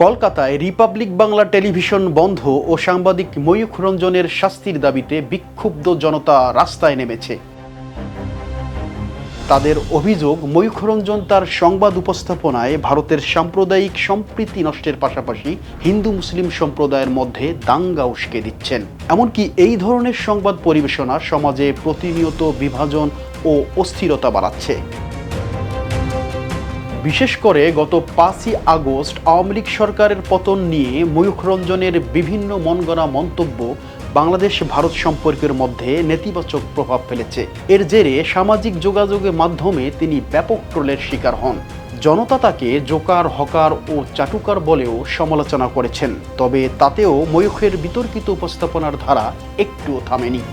কলকাতায় Republic Bangla television বন্ধ ও সাংবাদিক ময়ূখ রঞ্জনের শাস্তির দাবিতে বিক্ষুব্ধ জনতা রাস্তায় নেমেছে। তাদের অভিযোগ, ময়ূখ রঞ্জন তার সংবাদ উপস্থাপনায় ভারতের সাম্প্রদায়িক সম্প্রীতি নষ্টের পাশাপাশি হিন্দু মুসলিম সম্প্রদায়ের মধ্যে দাঙ্গা উস্কে দিচ্ছেন। এমনকি এই ধরনের সংবাদ পরিবেশনা সমাজে প্রতিনিয়ত বিভাজন ও অস্থিরতা বাড়াচ্ছে। বিশেষ করে গত 5ই আগস্ট আওয়ামী লীগ সরকারের পতন নিয়ে ময়ূখ রঞ্জনের বিভিন্ন মনগড়া মন্তব্য বাংলাদেশ ভারত সম্পর্কের মধ্যে নেতিবাচক প্রভাব ফেলেছে। এর জেরে সামাজিক যোগাযোগের মাধ্যমে তিনি ব্যাপক ট্রোলের শিকার হন। জনতা তাকে জোকার, হকার ও চাটুকার বলেও সমালোচনা করেছেন। তবে তাতেও ময়ূখের বিতর্কিত উপস্থাপনার ধারা একটুও থামেনি।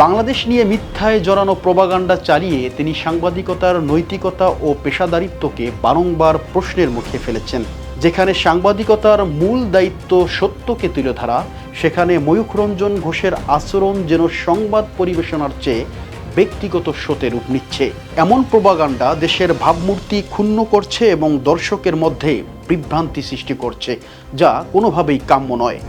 বাংলাদেশ নিয়ে মিথ্যায় জড়ানো প্রপাগান্ডা চালিয়ে তিনি সাংবাদিকতার নৈতিকতা ও পেশাদারিত্বকে বারংবার প্রশ্নের মুখে ফেলেছেন। যেখানে সাংবাদিকতার মূল দায়িত্ব সত্যকে তুলে ধরা, সেখানে ময়ূখ রঞ্জন ঘোষের আচরণ যেন সংবাদ পরিবেশনার চেয়ে ব্যক্তিগত শোতে রূপ নিচ্ছে। এমন প্রপাগান্ডা দেশের ভাবমূর্তি ক্ষুণ্ণ করছে এবং দর্শকের মধ্যে বিভ্রান্তি সৃষ্টি করছে, যা কোনোভাবেই কাম্য নয়।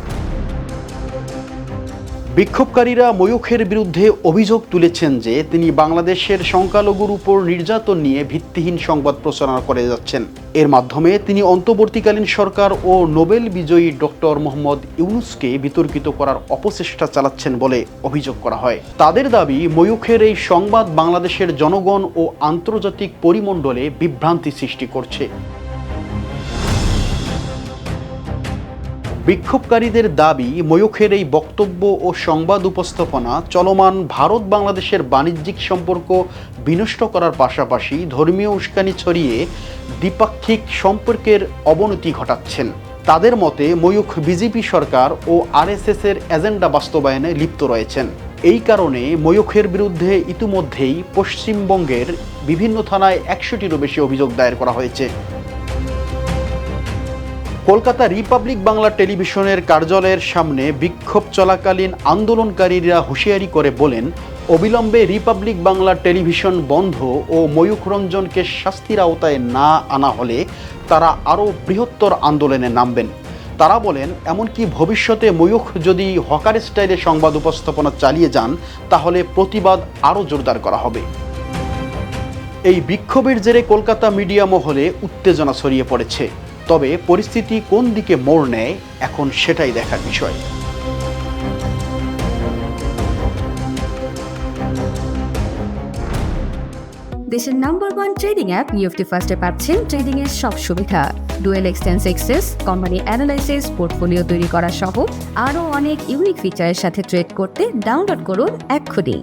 বিক্ষোভকারীরা ময়ূখের বিরুদ্ধে অভিযোগ তুলেছেন যে তিনি বাংলাদেশের সংখ্যালঘুর উপর নির্যাতন নিয়ে ভিত্তিহীন সংবাদ প্রচারণা করে যাচ্ছেন। এর মাধ্যমে তিনি অন্তর্বর্তীকালীন সরকার ও নোবেল বিজয়ী ডক্টর মোহাম্মদ ইউনূসকে বিতর্কিত করার অপচেষ্টা চালাচ্ছেন বলে অভিযোগ করা হয়। তাদের দাবি, ময়ূখের এই সংবাদ বাংলাদেশের জনগণ ও আন্তর্জাতিক পরিমণ্ডলে বিভ্রান্তি সৃষ্টি করছে। বিক্ষোভকারীদের দাবি, ময়ূখের এই বক্তব্য ও সংবাদ উপস্থাপনা চলমান ভারত বাংলাদেশের বাণিজ্যিক সম্পর্ক বিনষ্ট করার পাশাপাশি ধর্মীয় উস্কানি ছড়িয়ে দ্বিপাক্ষিক সম্পর্কের অবনতি ঘটাচ্ছেন। তাদের মতে ময়ূখ বিজেপি সরকার ও আরএসএসের এজেন্ডা বাস্তবায়নে লিপ্ত রয়েছেন। এই কারণে ময়ূখের বিরুদ্ধে ইতিমধ্যেই পশ্চিমবঙ্গের বিভিন্ন থানায় 100টিরও বেশি অভিযোগ দায়ের করা হয়েছে। কলকাতা রিপাবলিক বাংলা টেলিভিশনের কার্যালয়ের সামনে বিক্ষোভ চলাকালীন আন্দোলনকারীরা হুঁশিয়ারি করে বলেন, অবিলম্বে রিপাবলিক বাংলা টেলিভিশন বন্ধ ও ময়ূখ রঞ্জনকে শাস্তির আওতায় না আনা হলে তারা আরও বৃহত্তর আন্দোলনে নামবেন। তারা বলেন, এমনকি ভবিষ্যতে ময়ূখ যদি হকার স্টাইলে সংবাদ উপস্থাপনা চালিয়ে যান, তাহলে প্রতিবাদ আরও জোরদার করা হবে। এই বিক্ষোভের জেরে কলকাতা মিডিয়া মহলে উত্তেজনা ছড়িয়ে পড়েছে। তবে পরিস্থিতি কোন দিকে মোড় নেয় এখন সেটাই দেখার বিষয়। দেশের নাম্বার 1 ট্রেডিং অ্যাপ নিফটি ফার্স্টে পাচ্ছেন ট্রেডিং এর সব সুবিধা, dual exchange access, company analysis, portfolio তৈরি করা সহ আরও অনেক ইউনিক ফিচারের সাথে ট্রেড করতে ডাউনলোড করুন এক্ষুনি।